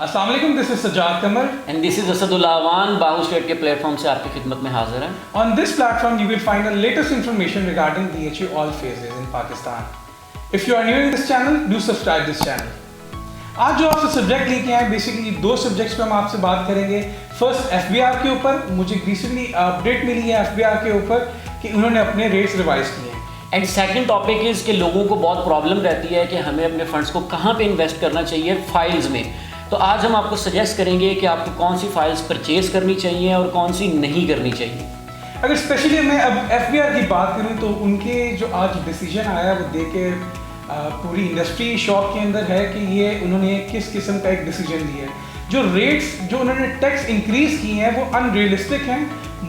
अस्सलाम वालेकुम, this is Sajjad Qamar and this is Asadullah Awan. Bahu estate के प्लेटफॉर्म से आपकी खिदमत में हाजिर हैं। On this platform, you will find the latest information regarding DHA all phases in Pakistan. If you are new in this channel, do subscribe this channel. आज जो आपसे सब्जेक्ट लेके आए, बेसिकली दो सब्जेक्ट्स पे हम आपसे बात करेंगे। फर्स्ट FBR के ऊपर, मुझे रिसेंटली अपडेट मिली है FBR के ऊपर कि उन्होंने अपने रेट्स रिवाइज किए हैं। एंड सेकंड टॉपिक इज़ कि लोगों को बहुत प्रॉब्लम रहती है कि हमें अपने फंड्स को कहाँ पे इन्वेस्ट करना चाहिए फाइल्स में। तो आज हम आपको सजेस्ट करेंगे कि आपको कौन सी फाइल्स परचेज करनी चाहिए और कौन सी नहीं करनी चाहिए। अगर स्पेशली मैं अब FBR की बात करूं तो उनके जो आज डिसीजन आया वो देख के पूरी इंडस्ट्री शॉक के अंदर है कि ये उन्होंने किस किस्म का एक डिसीजन लिया है। जो रेट्स जो उन्होंने टैक्स इंक्रीज किए हैं वो अनरियलिस्टिक हैं।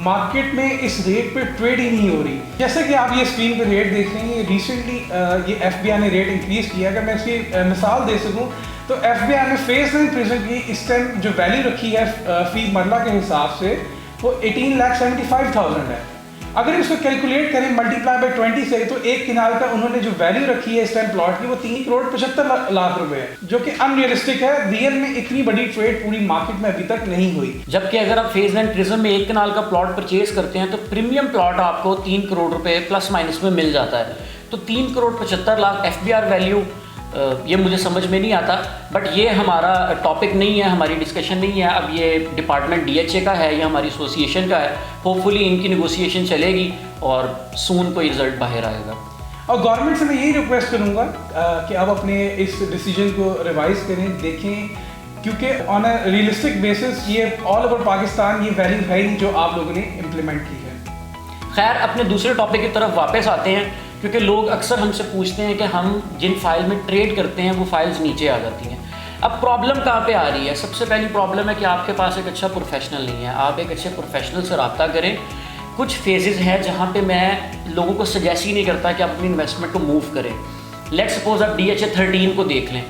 मार्केट में इस रेट पे ट्रेड ही नहीं हो रही। जैसे कि आप ये स्क्रीन पे रेट देख रहे हैं, ये रिसेंटली ये FBR ने रेट इंक्रीज किया। अगर मैं इसकी मिसाल दे सकूं तो FBR ने फेस 9 प्रिजन की इस टाइम जो वैल्यू रखी है फी मरला के हिसाब से वो 18,75,000 है। अगर इसको कैलकुलेट करें मल्टीप्लाई बाय 20 से तो एक किनाल का उन्होंने जो वैल्यू रखी है इस टाइम प्लॉट की वो 3,75,00,000 रुपए है, जो कि अनरियलिस्टिक है। रियल में इतनी बड़ी ट्रेड पूरी मार्केट में अभी तक नहीं हुई। जबकि अगर आप फेज 9 प्रिज्म में 1 कनाल का प्लॉट परचेज करते हैं तो प्रीमियम प्लॉट आपको 3 करोड़ रुपए प्लस माइनस में मिल जाता है। तो 3,75,00,000 FBR वैल्यू ये मुझे समझ में नहीं आता, बट ये हमारा टॉपिक नहीं है, हमारी डिस्कशन नहीं है। अब ये डिपार्टमेंट DHA का है या हमारी एसोसिएशन का है। होपफुली इनकी नेगोशिएशन चलेगी और सून कोई रिजल्ट बाहर आएगा। और गवर्नमेंट से मैं यही रिक्वेस्ट करूँगा कि आप अपने इस डिसीजन को रिवाइज करें, देखें, क्योंकि ऑन अ रियलिस्टिक बेसिस ये ऑल ओवर पाकिस्तान ये वैल्यू है ही जो आप लोगों ने इम्प्लीमेंट की है। खैर, अपने दूसरे टॉपिक की तरफ वापस आते हैं, क्योंकि लोग अक्सर हमसे पूछते हैं कि हम जिन फाइल में ट्रेड करते हैं वो फाइल्स नीचे आ जाती हैं। अब प्रॉब्लम कहाँ पे आ रही है? सबसे पहली प्रॉब्लम है कि आपके पास एक अच्छा प्रोफेशनल नहीं है। आप एक अच्छे प्रोफेशनल से रब्ता करें। कुछ फेजेस हैं जहाँ पे मैं लोगों को सजेस्ट ही नहीं करता कि आप अपनी इन्वेस्टमेंट को मूव करें। लेट सपोज आप DHA 13 को देख लें।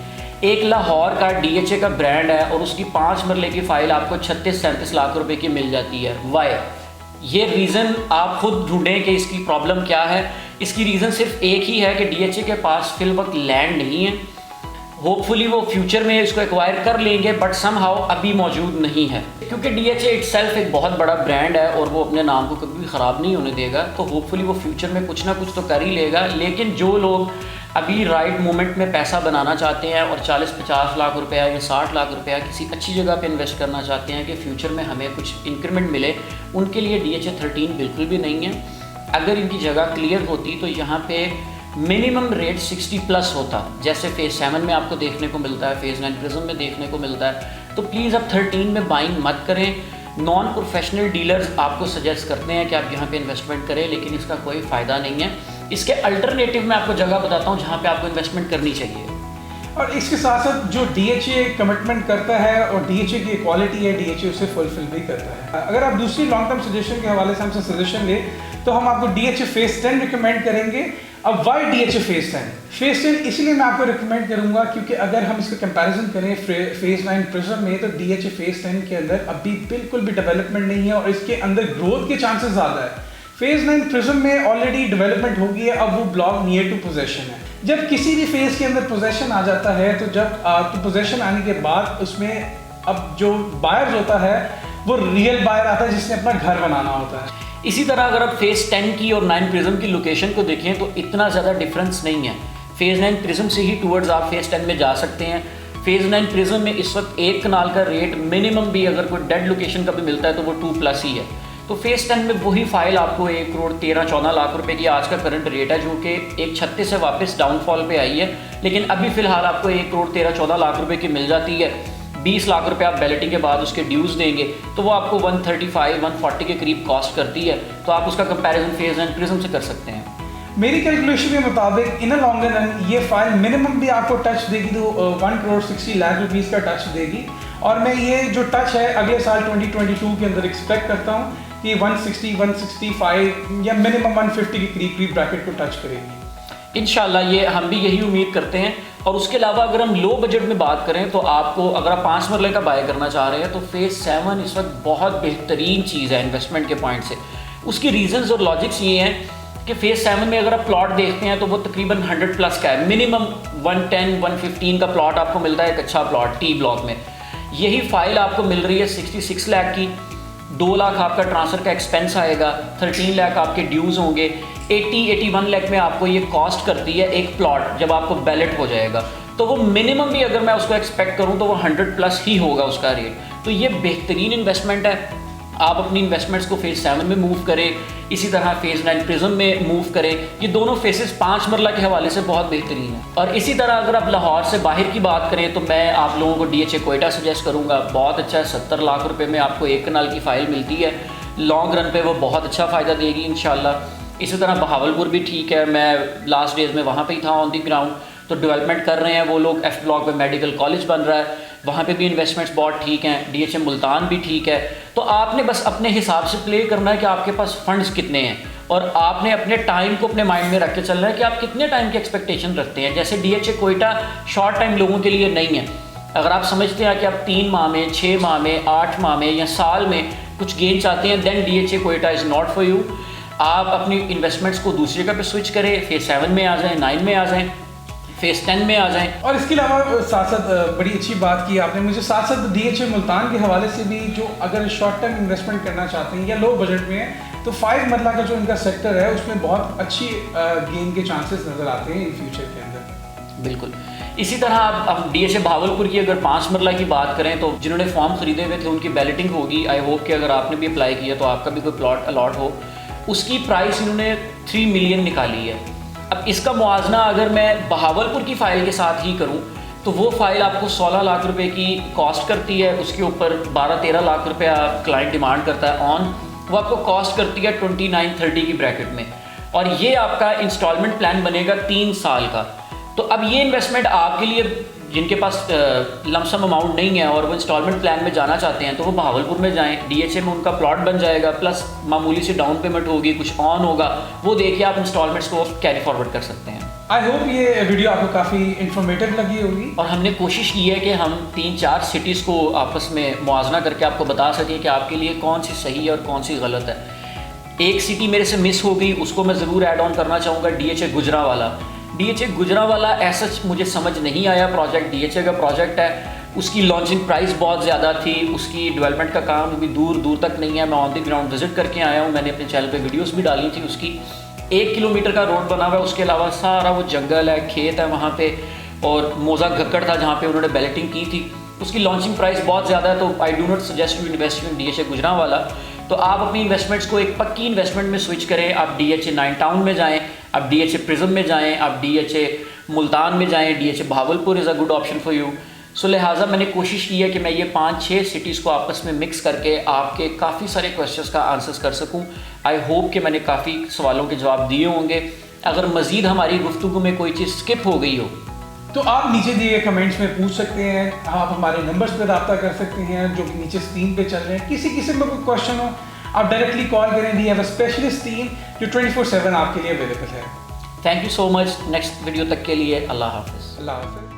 एक लाहौर का DHA का ब्रांड है और उसकी 5 मरले की फ़ाइल आपको 36-37 लाख रुपए की मिल जाती है। वाई? ये रीज़न आप खुद ढूंढें कि इसकी प्रॉब्लम क्या है। इसकी रीज़न सिर्फ एक ही है कि DHA के पास फिल वक्त लैंड नहीं है। होपफुली वो फ्यूचर में इसको एक्वायर कर लेंगे, बट समहाउ अभी मौजूद नहीं है। क्योंकि DHA इटसेल्फ एक बहुत बड़ा ब्रांड है और वो अपने नाम को कभी भी ख़राब नहीं होने देगा। तो होपफुली वो फ्यूचर में कुछ ना कुछ तो कर ही लेगा। लेकिन जो लोग अभी राइट मोमेंट में पैसा बनाना चाहते हैं और 40-50 लाख रुपया या 60 लाख रुपया किसी अच्छी जगह पे इन्वेस्ट करना चाहते हैं कि फ्यूचर में हमें कुछ इंक्रीमेंट मिले, उनके लिए DHA 13 बिल्कुल भी नहीं है। अगर इनकी जगह क्लियर होती तो यहाँ पे मिनिमम रेट 60+ होता, जैसे फेज़ 7 में आपको देखने को मिलता है, फेज़ 9 प्रिज्म में देखने को मिलता है। तो प्लीज़ आप 13 में बाइंग मत करें। नॉन प्रोफेशनल डीलर्स आपको सजेस्ट करते हैं कि आप यहाँ पे इन्वेस्टमेंट करें, लेकिन इसका कोई फ़ायदा नहीं है। इसके अल्टरनेटिव में आपको जगह बताता हूँ जहाँ पे आपको इन्वेस्टमेंट करनी चाहिए। और इसके साथ साथ जो DHA कमिटमेंट करता है और DHA की क्वालिटी है, DHA उसे फुलफिल भी करता है। अगर आप दूसरी लॉन्ग टर्म सजेशन के हवाले से हमसे सजेशन ले तो हम आपको DHA फेज़ 10 रिकमेंड करेंगे। अब वाई DHA फेज़ 10? फेज़ 10 इसलिए मैं आपको रिकमेंड करूंगा क्योंकि अगर हम इसका कंपैरिजन करें फेज़ 9 प्रिज्म में तो DHA फेज़ 10 के अंदर अभी बिल्कुल भी डेवलपमेंट नहीं है और इसके अंदर ग्रोथ के चांसेस ज़्यादा है। फेज़ 9 प्रिज्म में ऑलरेडी डेवलपमेंट हो गई है, अब वो ब्लॉक नियर टू पोजेशन है। जब किसी भी फेज़ के अंदर पोजेशन आ जाता है तो जब पोजेशन आने के बाद उसमें अब जो बायर्स होता है वो रियल बायर आता है जिसने अपना घर बनाना होता है। इसी तरह अगर आप फेज़ 10 की और 9 प्रिज्म की लोकेशन को देखें तो इतना ज़्यादा डिफरेंस नहीं है। फेज़ 9 प्रिज्म से ही टूवर्ड्स आप फेज़ 10 में जा सकते हैं। फेज़ 9 प्रिज्म में इस वक्त 1 कनाल का रेट मिनिमम भी अगर कोई डेड लोकेशन का भी मिलता है तो वो 2+ ही है। तो फेज़ 10 में वही फाइल आपको 1,13-14 लाख रुपए की आज का करंट रेट है, जो कि 1,36 से वापस डाउनफॉल पे आई है। लेकिन अभी फ़िलहाल आपको 1,13-14 लाख रुपए की मिल जाती है। 20 लाख रुपए आप बैलेटिंग के बाद उसके ड्यूज़ देंगे तो वो आपको 135-140 के करीब कॉस्ट करती है। तो आप उसका कंपैरिजन फेज़ 9 प्रिज्म से कर सकते हैं। मेरी कैलकुलेशन के मुताबिक इन अ लॉन्ग रन ये फाइल मिनिमम भी आपको टच देगी तो 1,60,00,000 रुपीज़ का टच देगी। और मैं ये जो टच है अगले साल 2022 के अंदर एक्सपेक्ट करता हूँ कि 160, 165 या मिनिमम 150 के करीब ब्रैकेट को टच करेगी। इंशाल्लाह ये हम भी यही उम्मीद करते हैं। और उसके अलावा अगर हम लो बजट में बात करें तो आपको अगर आप 5 मरले का बाय करना चाह रहे हैं तो फेज़ 7 इस वक्त बहुत बेहतरीन चीज़ है इन्वेस्टमेंट के पॉइंट से। उसकी रीजंस और लॉजिक्स ये हैं कि फेज़ 7 में अगर आप प्लॉट देखते हैं तो वो तकरीबन 100+ का है। मिनिमम 110-115 का प्लॉट आपको मिलता है, एक अच्छा प्लॉट T ब्लॉक में। यही फाइल आपको मिल रही है 66 लाख की, 2 लाख आपका ट्रांसफ़र का एक्सपेंस आएगा, 13 लाख आपके ड्यूज़ होंगे, 81 लाख में आपको ये कॉस्ट करती है एक प्लॉट जब आपको बैलेट हो जाएगा। तो वो मिनिमम भी अगर मैं उसको एक्सपेक्ट करूँ तो वो 100+ ही होगा उसका रेट। तो ये बेहतरीन इन्वेस्टमेंट है। आप अपनी इन्वेस्टमेंट्स को फेज़ 7 में मूव करें, इसी तरह फेज़ 9 प्रिज्म में मूव करें। ये दोनों फेसेस 5 मरला के हवाले से बहुत बेहतरीन है। और इसी तरह अगर आप लाहौर से बाहर की बात करें तो मैं आप लोगों को DHA कोयटा सजेस्ट करूँगा। बहुत अच्छा है, 70 लाख रुपए में आपको 1 कनाल की फ़ाइल मिलती है। लॉन्ग रन पे वो बहुत अच्छा फ़ायदा देगी इंशाल्लाह। इसी तरह बहावलपुर भी ठीक है, मैं लास्ट डेज़ में वहाँ पर ही था ऑन दी ग्राउंड। तो डेवलपमेंट कर रहे हैं वो लोग, F ब्लॉक में मेडिकल कॉलेज बन रहा है, वहाँ पे भी इन्वेस्टमेंट्स बहुत ठीक हैं। DHA मुल्तान भी ठीक है। तो आपने बस अपने हिसाब से प्ले करना है कि आपके पास फंड्स कितने हैं, और आपने अपने टाइम को अपने माइंड में रख के चलना है कि आप कितने टाइम की एक्सपेक्टेशन रखते हैं। जैसे DHA कोयटा शॉर्ट टाइम लोगों के लिए नहीं है। अगर आप समझते हैं कि आप 3 माह में, 6 माह में, 8 माह में या साल में कुछ गेन चाहते हैं, then DHA Quetta is not for you. आप अपनी इन्वेस्टमेंट्स को दूसरी जगह पे स्विच करें, फेज़ 7 में आ जाएँ, 9 में आ जाएँ, फेज़ 10 में आ जाएं। और इसके अलावा साथ साथ बड़ी अच्छी बात की आपने मुझे, साथ साथ DHA मुल्तान के हवाले से भी, जो अगर शॉर्ट टर्म इन्वेस्टमेंट करना चाहते हैं या लो बजट में है, तो 5 मरला का जो इनका सेक्टर है उसमें बहुत अच्छी गेन के चांसेस नज़र आते हैं इन फ्यूचर के अंदर। बिल्कुल। इसी तरह आप DHA भावलपुर की अगर 5 मरला की बात करें तो जिन्होंने फॉर्म खरीदे हुए थे उनकी बैलेटिंग होगी। आई होप कि अगर आपने भी अप्लाई किया तो आपका भी कोई प्लॉट अलॉट हो। उसकी प्राइस इन्होंने 3 मिलियन निकाली है। अब इसका मुआवजना अगर मैं बहावलपुर की फ़ाइल के साथ ही करूं तो वो फ़ाइल आपको 16 लाख रुपए की कॉस्ट करती है। उसके ऊपर 12-13 लाख रुपया क्लाइंट डिमांड करता है ऑन, वो आपको कॉस्ट करती है 29-30 की ब्रैकेट में। और ये आपका इंस्टॉलमेंट प्लान बनेगा 3 साल का। तो अब ये इन्वेस्टमेंट आपके लिए, जिनके पास लमसम अमाउंट नहीं है और वो इंस्टॉलमेंट प्लान में जाना चाहते हैं, तो वो बहावलपुर में जाएं। DHA में उनका प्लॉट बन जाएगा, प्लस मामूली सी डाउन पेमेंट होगी, कुछ ऑन होगा, वो देखिए आप इंस्टॉलमेंट्स को कैरी फॉरवर्ड कर सकते हैं। आई होप ये वीडियो आपको काफ़ी इंफॉर्मेटिव लगी होगी। और हमने कोशिश की है कि हम 3-4 सिटीज़ को आपस में मुआवजना करके आपको बता सकें कि आपके लिए कौन सी सही है और कौन सी गलत है। एक सिटी मेरे से मिस हो गई, उसको मैं ज़रूर ऐड ऑन करना चाहूँगा, DHA गुजरांवाला। DHA गुजरांवाला ऐसा मुझे समझ नहीं आया प्रोजेक्ट। DHA का प्रोजेक्ट है, उसकी लॉन्चिंग प्राइस बहुत ज़्यादा थी, उसकी डेवलपमेंट का काम अभी दूर दूर तक नहीं है। मैं ऑन द ग्राउंड विजिट करके आया हूँ, मैंने अपने चैनल पे वीडियोस भी डाली थी उसकी। 1 किलोमीटर का रोड बना हुआ है, उसके अलावा सारा वो जंगल है, खेत है वहाँ पे, और मोज़ा गक्कड़ था जहाँ पे उन्होंने बैलेटिंग की थी। उसकी लॉन्चिंग प्राइस बहुत ज़्यादा है, तो I do not suggest you invest in DHA Gujranwala. तो आप अपनी इन्वेस्टमेंट्स को एक पक्की इन्वेस्टमेंट में स्विच करें। आप DHA 9 टाउन में जाएँ, आप DHA प्रिज्म में जाएँ, आप DHA मुल्तान में जाएँ, DHA Bahawalpur is a good option for you. So लिहाजा मैंने कोशिश की है कि मैं ये 5-6 सिटीज़ को आपस में मिक्स करके आपके काफ़ी सारे क्वेश्चंस का आंसर्स कर सकूं। आई होप कि मैंने काफ़ी सवालों के जवाब दिए होंगे। अगर मज़ीद हमारी गुफ्तगू में कोई चीज़ स्किप हो गई हो तो आप नीचे दिए कमेंट्स में पूछ सकते हैं। आप हमारे नंबर्स पर रब्ता कर सकते हैं जो नीचे स्क्रीन पे चल रहे हैं। किसी किस्म का कोई क्वेश्चन हो आप डायरेक्टली कॉल करें। We have a specialist team जो 24/7 आपके लिए अवेलेबल है। Thank you so much. Next video तक के लिए अल्लाह हाफ़िज़। अल्लाह हाफ़िज़।